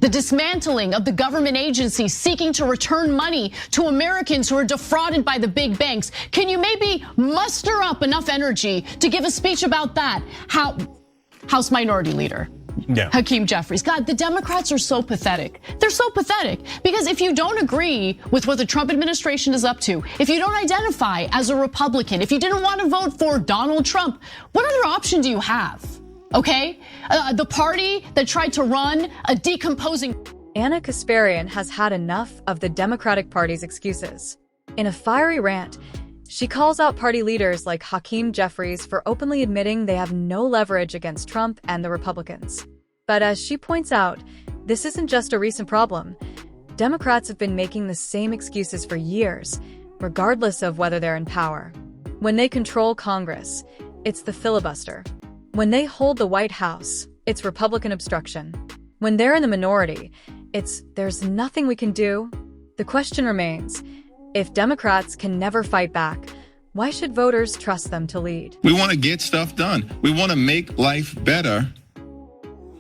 the dismantling of the government agencies seeking to return money to Americans who are defrauded by the big banks. Can you maybe muster up enough energy to give a speech about that? House Minority Leader Hakeem Jeffries. God, the Democrats are so pathetic. They're so pathetic because if you don't agree with what the Trump administration is up to, if you don't identify as a Republican, if you didn't want to vote for Donald Trump, what other option do you have? Okay, the party that tried to run a decomposing. Anna Kasparian has had enough of the Democratic Party's excuses. In a fiery rant, she calls out party leaders like Hakeem Jeffries for openly admitting they have no leverage against Trump and the Republicans. But as she points out, this isn't just a recent problem. Democrats have been making the same excuses for years, regardless of whether they're in power. When they control Congress, it's the filibuster. When they hold the White House, it's Republican obstruction. When they're in the minority, it's there's nothing we can do. The question remains, if Democrats can never fight back, why should voters trust them to lead? We want to get stuff done. We want to make life better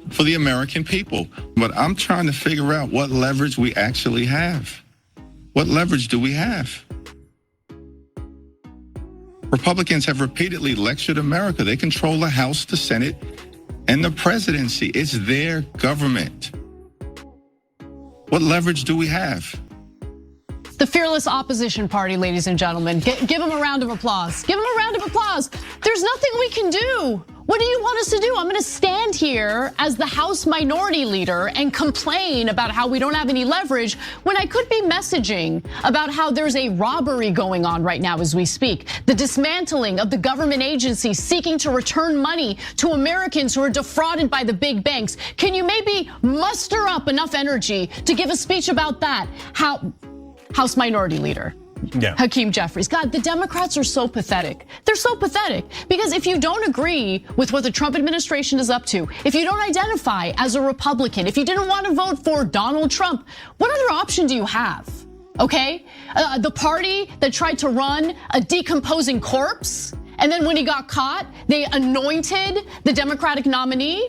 for the American people. But I'm trying to figure out what leverage we actually have. What leverage do we have? Republicans have repeatedly lectured America. They control the House, the Senate, and the presidency. It's their government. What leverage do we have? The fearless opposition party, ladies and gentlemen. Give them a round of applause. Give them a round of applause. There's nothing we can do. What do you want us to do? I'm going to stand here as the House Minority Leader and complain about how we don't have any leverage when I could be messaging about how there's a robbery going on right now as we speak. The dismantling of the government agencies seeking to return money to Americans who are defrauded by the big banks. Can you maybe muster up enough energy to give a speech about that? House Minority Leader Hakeem Jeffries. God, the Democrats are so pathetic. They're so pathetic because if you don't agree with what the Trump administration is up to, if you don't identify as a Republican, if you didn't want to vote for Donald Trump, what other option do you have? Okay, the party that tried to run a decomposing corpse, and then when he got caught, they anointed the Democratic nominee.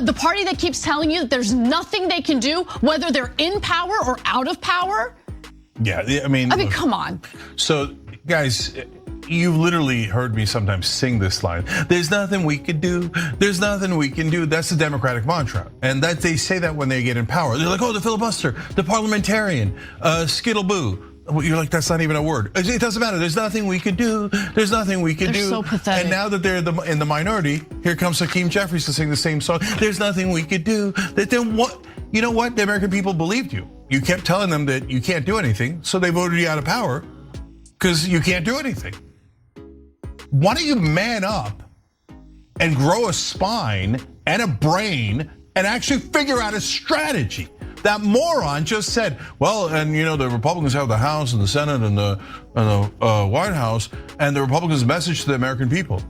The party that keeps telling you that there's nothing they can do, whether they're in power or out of power. Yeah, I mean, come on. So, guys, you've literally heard me sometimes sing this line. There's nothing we can do. There's nothing we can do. That's the Democratic mantra. And that they say that when they get in power. They're like, oh, the filibuster, the parliamentarian, skittle-boo. You're like, that's not even a word. It doesn't matter. There's nothing we can do. There's nothing we can do. They're so pathetic. And now that they're in the minority, here comes Hakeem Jeffries to sing the same song. There's nothing we could do. Then what? You know what? The American people believed you. You kept telling them that you can't do anything, so they voted you out of power because you can't do anything. Why don't you man up and grow a spine and a brain and actually figure out a strategy? That moron just said, well, and you know, the Republicans have the House and the Senate and the White House, and the Republicans message to the American people.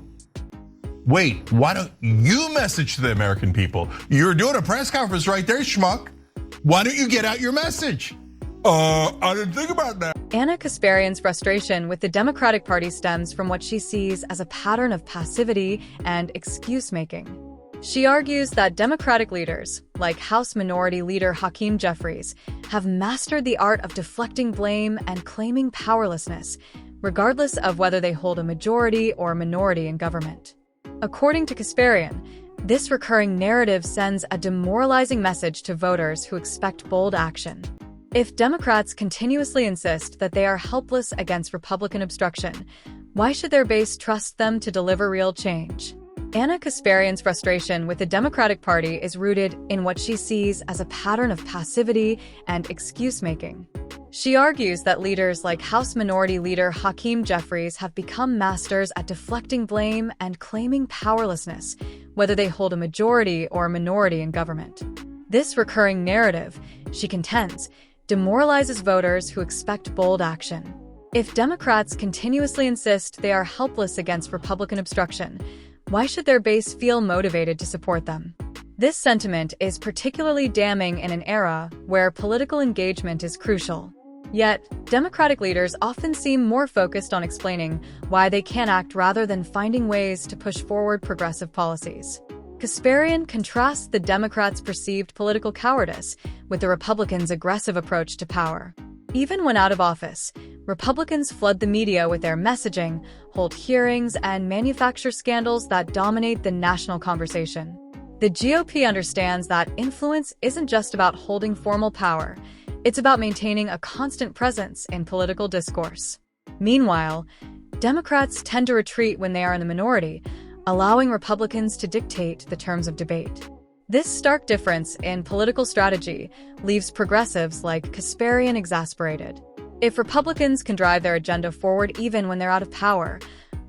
Wait, why don't you message to the American people? You're doing a press conference right there, schmuck. Why don't you get out your message? I didn't think about that. Anna Kasparian's frustration with the Democratic Party stems from what she sees as a pattern of passivity and excuse-making. She argues that Democratic leaders, like House Minority Leader Hakeem Jeffries, have mastered the art of deflecting blame and claiming powerlessness, regardless of whether they hold a majority or minority in government. According to Kasparian, this recurring narrative sends a demoralizing message to voters who expect bold action. If Democrats continuously insist that they are helpless against Republican obstruction, why should their base trust them to deliver real change? Anna Kasparian's frustration with the Democratic Party is rooted in what she sees as a pattern of passivity and excuse-making. She argues that leaders like House Minority Leader Hakeem Jeffries have become masters at deflecting blame and claiming powerlessness, whether they hold a majority or a minority in government. This recurring narrative, she contends, demoralizes voters who expect bold action. If Democrats continuously insist they are helpless against Republican obstruction, why should their base feel motivated to support them? This sentiment is particularly damning in an era where political engagement is crucial. Yet, Democratic leaders often seem more focused on explaining why they can act rather than finding ways to push forward progressive policies. Kasparian contrasts the Democrats' perceived political cowardice with the Republicans' aggressive approach to power. Even when out of office, Republicans flood the media with their messaging, hold hearings, and manufacture scandals that dominate the national conversation. The GOP understands that influence isn't just about holding formal power, it's about maintaining a constant presence in political discourse. Meanwhile, Democrats tend to retreat when they are in the minority, allowing Republicans to dictate the terms of debate. This stark difference in political strategy leaves progressives like Kasparian exasperated. If Republicans can drive their agenda forward even when they're out of power,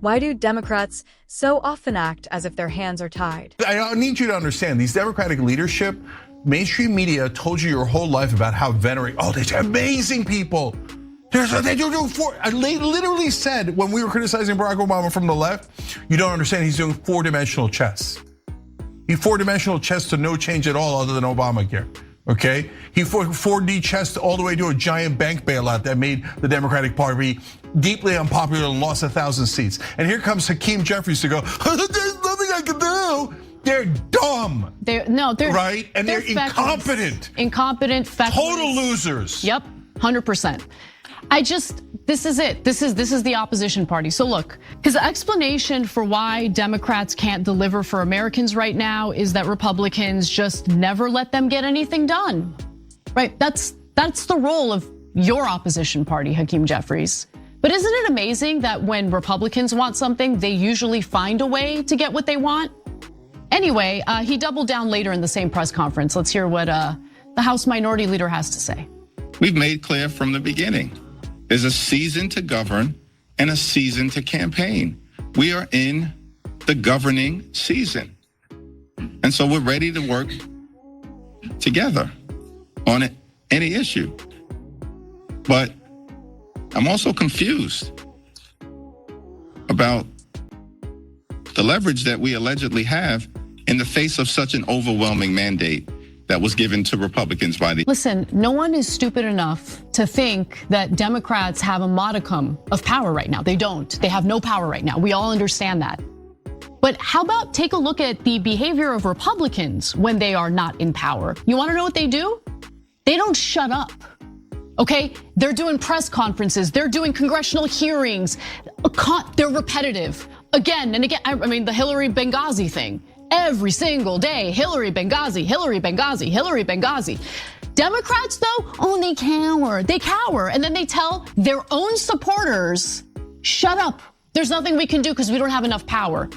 why do Democrats so often act as if their hands are tied? I need you to understand, these Democratic leadership, mainstream media told you your whole life about how they're amazing people. They literally said when we were criticizing Barack Obama from the left, you don't understand, he's doing four-dimensional chess. He four-dimensional chess to no change at all other than Obamacare, okay? He 4D chess all the way to a giant bank bailout that made the Democratic Party deeply unpopular and lost 1,000 seats. And here comes Hakeem Jeffries to go, there's nothing I can do. They're dumb. They're right, and they're incompetent. Incompetent, feckless. Total losers. Yep, 100%. This is it. This is the opposition party. So look, his explanation for why Democrats can't deliver for Americans right now is that Republicans just never let them get anything done. Right? That's the role of your opposition party, Hakeem Jeffries. But isn't it amazing that when Republicans want something, they usually find a way to get what they want? Anyway, he doubled down later in the same press conference. Let's hear what the House Minority Leader has to say. We've made clear from the beginning, there's a season to govern and a season to campaign. We are in the governing season. And so we're ready to work together on any issue. But I'm also confused about the leverage that we allegedly have in the face of such an overwhelming mandate that was given to Republicans by the... Listen, no one is stupid enough to think that Democrats have a modicum of power right now. They don't. They have no power right now. We all understand that. But how about take a look at the behavior of Republicans when they are not in power? You want to know what they do? They don't shut up. Okay, they're doing press conferences, they're doing congressional hearings, they're repetitive again and again. I mean, the Hillary Benghazi thing, every single day, Hillary Benghazi, Hillary Benghazi, Hillary Benghazi. Democrats though, they cower, and then they tell their own supporters, shut up, there's nothing we can do because we don't have enough power.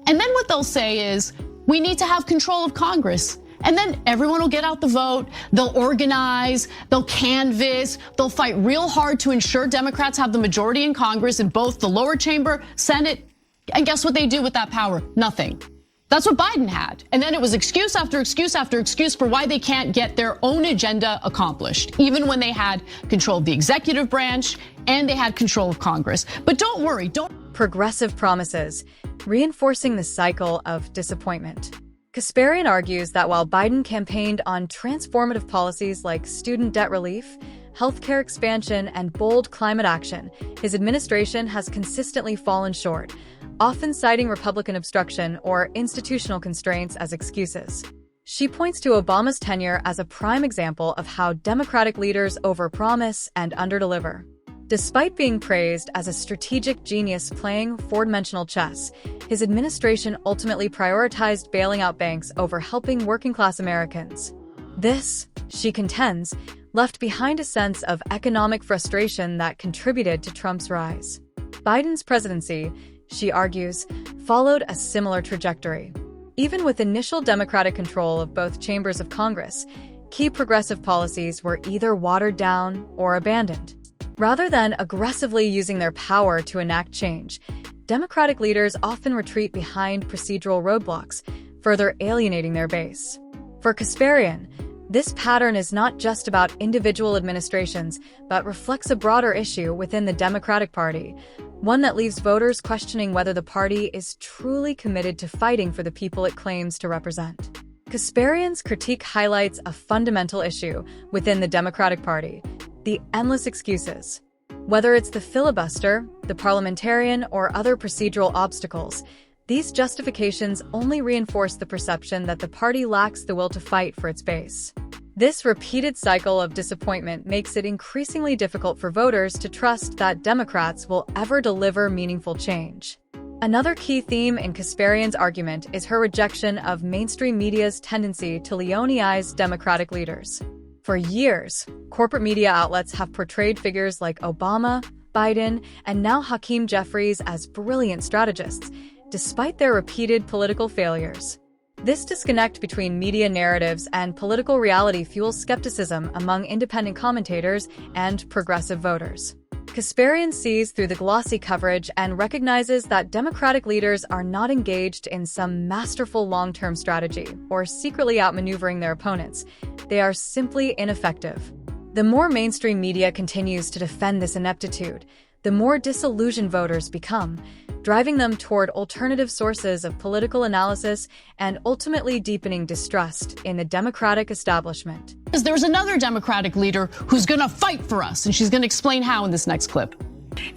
And then what they'll say is, we need to have control of Congress. And then everyone will get out the vote, they'll organize, they'll canvass, they'll fight real hard to ensure Democrats have the majority in Congress in both the lower chamber, Senate, and guess what they do with that power? Nothing. That's what Biden had. And then it was excuse after excuse after excuse for why they can't get their own agenda accomplished, even when they had control of the executive branch and they had control of Congress. But don't worry, Progressive promises, reinforcing the cycle of disappointment. Kasparian argues that while Biden campaigned on transformative policies like student debt relief, healthcare expansion, and bold climate action, his administration has consistently fallen short, often citing Republican obstruction or institutional constraints as excuses. She points to Obama's tenure as a prime example of how Democratic leaders overpromise and underdeliver. Despite being praised as a strategic genius playing four-dimensional chess, his administration ultimately prioritized bailing out banks over helping working-class Americans. This, she contends, left behind a sense of economic frustration that contributed to Trump's rise. Biden's presidency, she argues, followed a similar trajectory. Even with initial Democratic control of both chambers of Congress, key progressive policies were either watered down or abandoned. Rather than aggressively using their power to enact change, Democratic leaders often retreat behind procedural roadblocks, further alienating their base. For Kasparian, this pattern is not just about individual administrations, but reflects a broader issue within the Democratic Party, one that leaves voters questioning whether the party is truly committed to fighting for the people it claims to represent. Kasparian's critique highlights a fundamental issue within the Democratic Party: the endless excuses. Whether it's the filibuster, the parliamentarian, or other procedural obstacles, These justifications only reinforce the perception that the party lacks the will to fight for its base. This repeated cycle of disappointment makes it increasingly difficult for voters to trust that Democrats will ever deliver meaningful change. Another key theme in Kasparian's argument is her rejection of mainstream media's tendency to leonize Democratic leaders. For years, corporate media outlets have portrayed figures like Obama, Biden, and now Hakeem Jeffries as brilliant strategists, despite their repeated political failures. This disconnect between media narratives and political reality fuels skepticism among independent commentators and progressive voters. Kasparian sees through the glossy coverage and recognizes that Democratic leaders are not engaged in some masterful long-term strategy or secretly outmaneuvering their opponents. They are simply ineffective. The more mainstream media continues to defend this ineptitude, the more disillusioned voters become, driving them toward alternative sources of political analysis and ultimately deepening distrust in the Democratic establishment. There's another Democratic leader who's going to fight for us, and she's going to explain how in this next clip.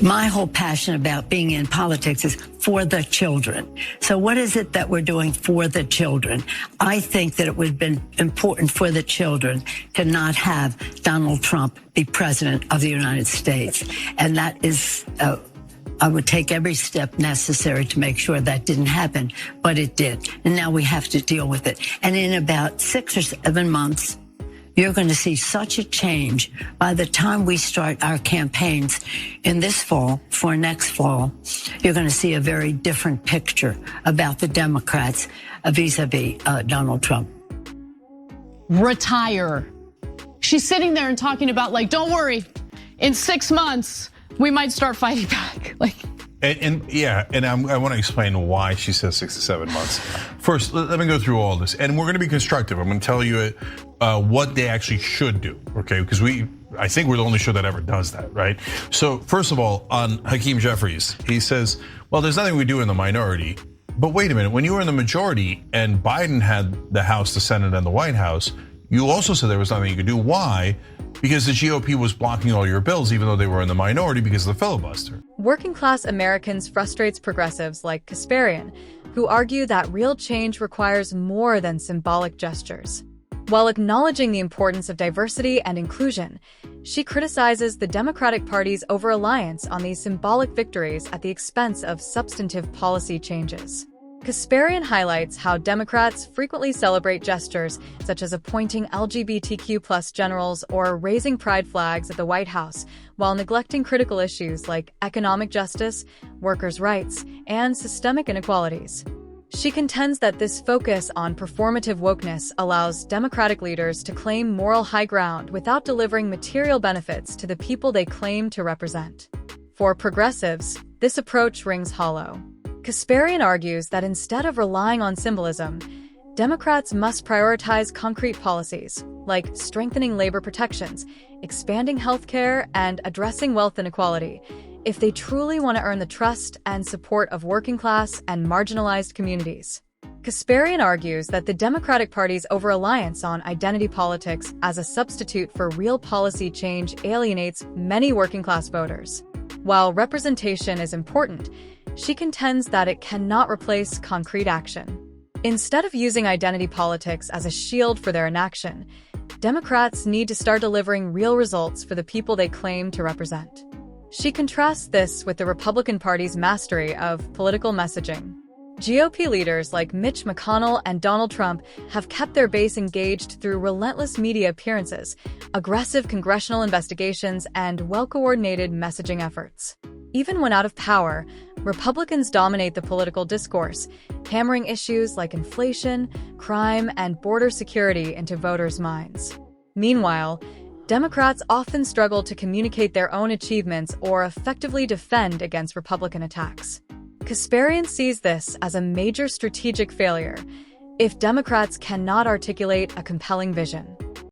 My whole passion about being in politics is for the children. So what is it that we're doing for the children? I think that it would have been important for the children to not have Donald Trump be president of the United States. And that is, I would take every step necessary to make sure that didn't happen, but it did. And now we have to deal with it. And in about 6 or 7 months, you're going to see such a change. By the time we start our campaigns in this fall, for next fall, you're going to see a very different picture about the Democrats vis-a-vis Donald Trump. Retire. She's sitting there and talking about, like, don't worry, in 6 months, we might start fighting back. And I want to explain why she says 6 to 7 months. First, let me go through all this, and we're going to be constructive. I'm going to tell you what they actually should do, okay? Because I think we're the only show that ever does that, right? So first of all, on Hakeem Jeffries, he says, well, there's nothing we do in the minority. But wait a minute, when you were in the majority and Biden had the House, the Senate, and the White House, you also said there was nothing you could do. Why? Because the GOP was blocking all your bills, even though they were in the minority because of the filibuster. Working-class Americans frustrates progressives like Kasparian, who argue that real change requires more than symbolic gestures. While acknowledging the importance of diversity and inclusion, she criticizes the Democratic Party's over-reliance on these symbolic victories at the expense of substantive policy changes. Kasparian highlights how Democrats frequently celebrate gestures such as appointing LGBTQ+ generals or raising pride flags at the White House, while neglecting critical issues like economic justice, workers' rights, and systemic inequalities. She contends that this focus on performative wokeness allows Democratic leaders to claim moral high ground without delivering material benefits to the people they claim to represent. For progressives, this approach rings hollow. Kasparian argues that instead of relying on symbolism, Democrats must prioritize concrete policies, like strengthening labor protections, expanding healthcare, and addressing wealth inequality, if they truly want to earn the trust and support of working-class and marginalized communities. Kasparian argues that the Democratic Party's over-reliance on identity politics as a substitute for real policy change alienates many working-class voters. While representation is important, she contends that it cannot replace concrete action. Instead of using identity politics as a shield for their inaction, Democrats need to start delivering real results for the people they claim to represent. She contrasts this with the Republican Party's mastery of political messaging. GOP leaders like Mitch McConnell and Donald Trump have kept their base engaged through relentless media appearances, aggressive congressional investigations, and well-coordinated messaging efforts. Even when out of power, Republicans dominate the political discourse, hammering issues like inflation, crime, and border security into voters' minds. Meanwhile, Democrats often struggle to communicate their own achievements or effectively defend against Republican attacks. Kasparian sees this as a major strategic failure if Democrats cannot articulate a compelling vision.